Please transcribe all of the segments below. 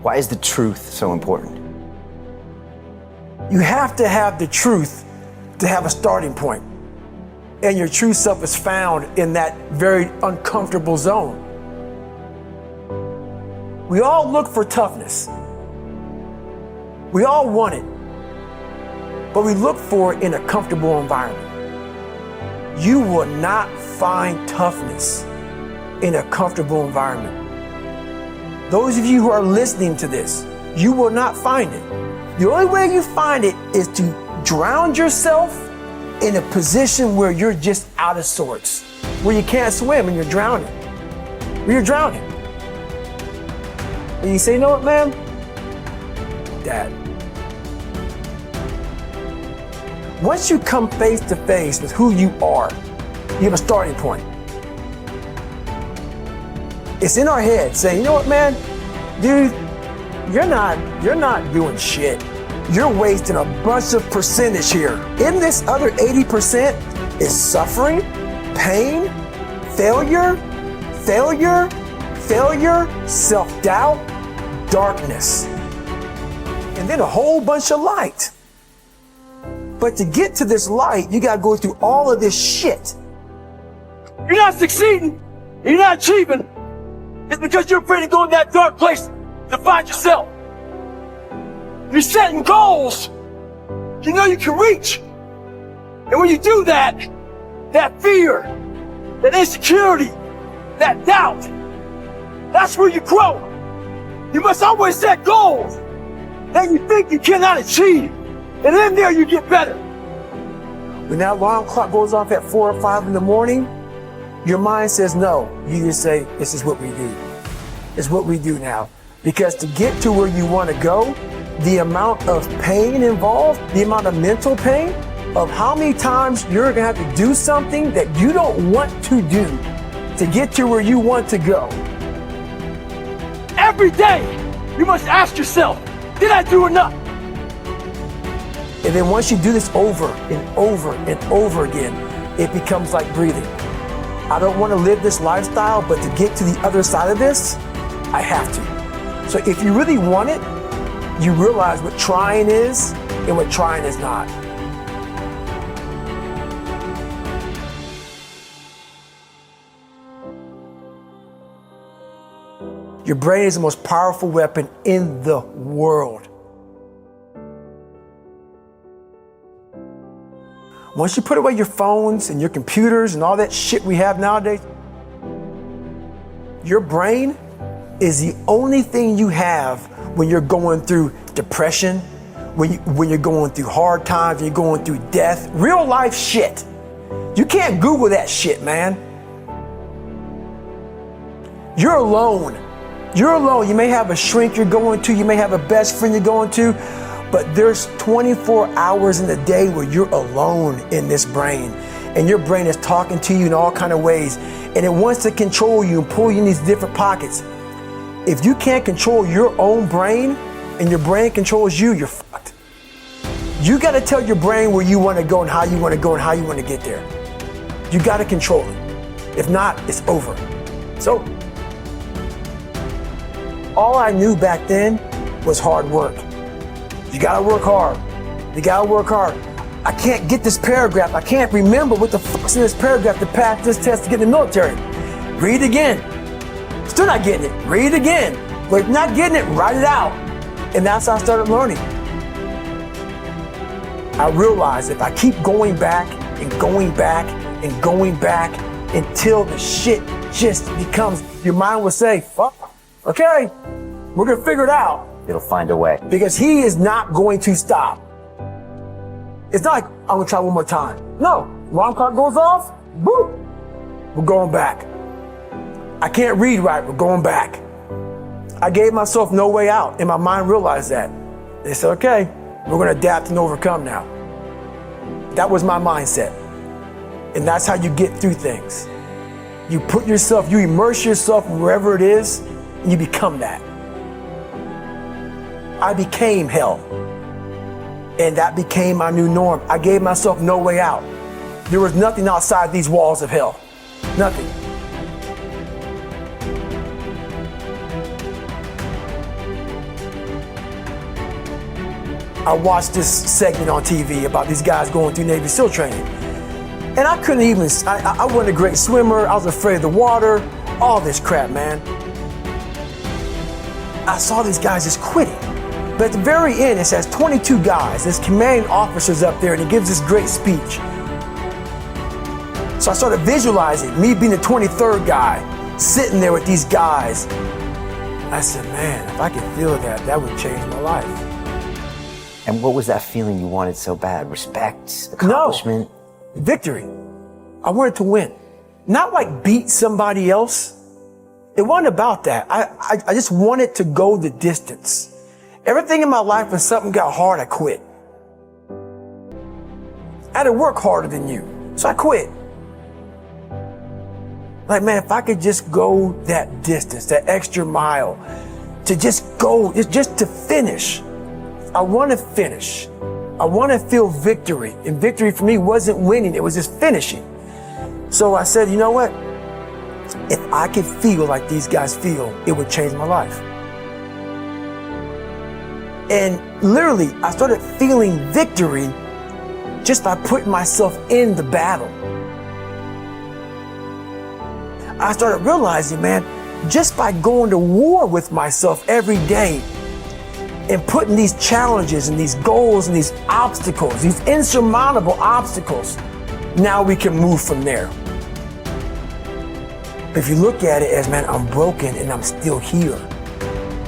Why is the truth so important? You have to have the truth to have a starting point. And your true self is found in that very uncomfortable zone. We all look for toughness. We all want it. But we look for it in a comfortable environment. You will not find toughness in a comfortable environment. Those of you who are listening to this, you will not find it. The only way you find it is to drown yourself in a position where you're just out of sorts, where you can't swim and you're drowning. Where you're drowning. And you say, you know what, man? Dad. Once you come face to face with who you are, you have a starting point. It's in our head saying, you know what, man? Dude, you're not doing shit. You're wasting a bunch of percentage here. In this other 80% is suffering, pain, failure, self-doubt, darkness, and then a whole bunch of light. But to get to this light, you gotta go through all of this shit. You're not succeeding, you're not achieving. It's because you're afraid to go in that dark place to find yourself. You're setting goals you know you can reach. And when you do that, that fear, that insecurity, that doubt, that's where you grow. You must always set goals that you think you cannot achieve. And in there you get better. When that alarm clock goes off at 4 or 5 in the morning, your mind says no. You just say, this is what we do. It's what we do now. Because to get to where you want to go, the amount of pain involved, the amount of mental pain, of how many times you're going to have to do something that you don't want to do to get to where you want to go. Every day, you must ask yourself, did I do enough? And then once you do this over and over and over again, it becomes like breathing. I don't want to live this lifestyle, but to get to the other side of this, I have to. So if you really want it, you realize what trying is and what trying is not. Your brain is the most powerful weapon in the world. Once you put away your phones and your computers and all that shit we have nowadays, your brain is the only thing you have when you're going through depression, when you're going through hard times, when you're going through death, real life shit. You can't Google that shit, man. You're alone. You're alone. You may have a shrink you're going to, you may have a best friend you're going to, but there's 24 hours in the day where you're alone in this brain, and your brain is talking to you in all kinds of ways, and it wants to control you and pull you in these different pockets. If you can't control your own brain and your brain controls you, you're fucked. You got to tell your brain where you want to go and how you want to go and how you want to get there. You got to control it. If not, it's over. So, all I knew back then was hard work. You gotta work hard. You gotta work hard. I can't get this paragraph. I can't remember what the fuck's in this paragraph to pass this test to get in the military. Read it again. Still not getting it. Read it again. But if not getting it, write it out. And that's how I started learning. I realized if I keep going back and going back and going back until the shit just becomes, your mind will say, fuck, okay, we're gonna figure it out. It'll find a way. Because he is not going to stop. It's not like, I'm gonna try one more time. No, alarm clock goes off, boop, we're going back. I can't read right, we're going back. I gave myself no way out, and my mind realized that. They said, okay, we're gonna adapt and overcome now. That was my mindset. And that's how you get through things. You put yourself, you immerse yourself wherever it is, and you become that. I became hell. And that became my new norm. I gave myself no way out. There was nothing outside these walls of hell. Nothing. I watched this segment on TV about these guys going through Navy SEAL training. And I couldn't even, I wasn't a great swimmer, I was afraid of the water, all this crap, man. I saw these guys just quitting. But at the very end, it says 22 guys, there's commanding officers up there, and he gives this great speech. So I started visualizing me being the 23rd guy, sitting there with these guys. I said, man, if I could feel that, that would change my life. And what was that feeling you wanted so bad? Respect? Accomplishment? No, victory. I wanted to win. Not like beat somebody else. It wasn't about that. I just wanted to go the distance. Everything in my life, when something got hard, I quit. I had to work harder than you, so I quit. Like, man, if I could just go that distance, that extra mile, to just go, just to finish. I want to finish. I want to feel victory. And victory for me wasn't winning, it was just finishing. So I said, you know what? If I could feel like these guys feel, it would change my life. And literally, I started feeling victory just by putting myself in the battle. I started realizing, man, just by going to war with myself every day and putting these challenges and these goals and these obstacles, these insurmountable obstacles, now we can move from there. If you look at it as, man, I'm broken and I'm still here.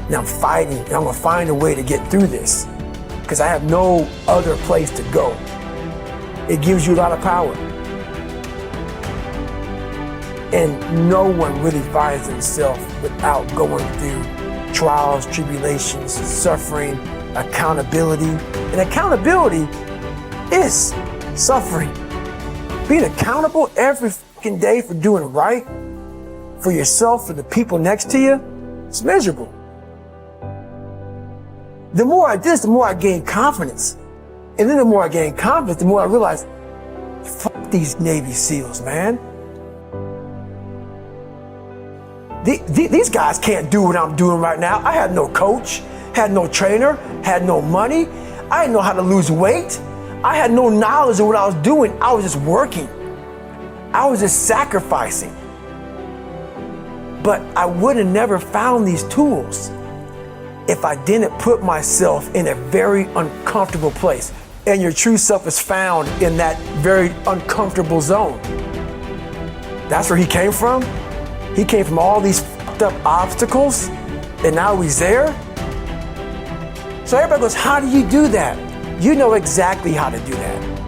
And I'm fighting and I'm gonna find a way to get through this because I have no other place to go. It gives you a lot of power. And no one really finds themselves without going through trials, tribulations, suffering, accountability. And accountability is suffering. Being accountable every fucking day for doing right for yourself, for the people next to you, it's miserable. The more I did this, the more I gained confidence. And then the more I gained confidence, the more I realized, fuck these Navy SEALs, man. These guys can't do what I'm doing right now. I had no coach, had no trainer, had no money. I didn't know how to lose weight. I had no knowledge of what I was doing. I was just working. I was just sacrificing. But I would have never found these tools if I didn't put myself in a very uncomfortable place. And your true self is found in that very uncomfortable zone. That's where he came from. He came from all these fucked up obstacles, and now he's there. So everybody goes, how do you do that? You know exactly how to do that.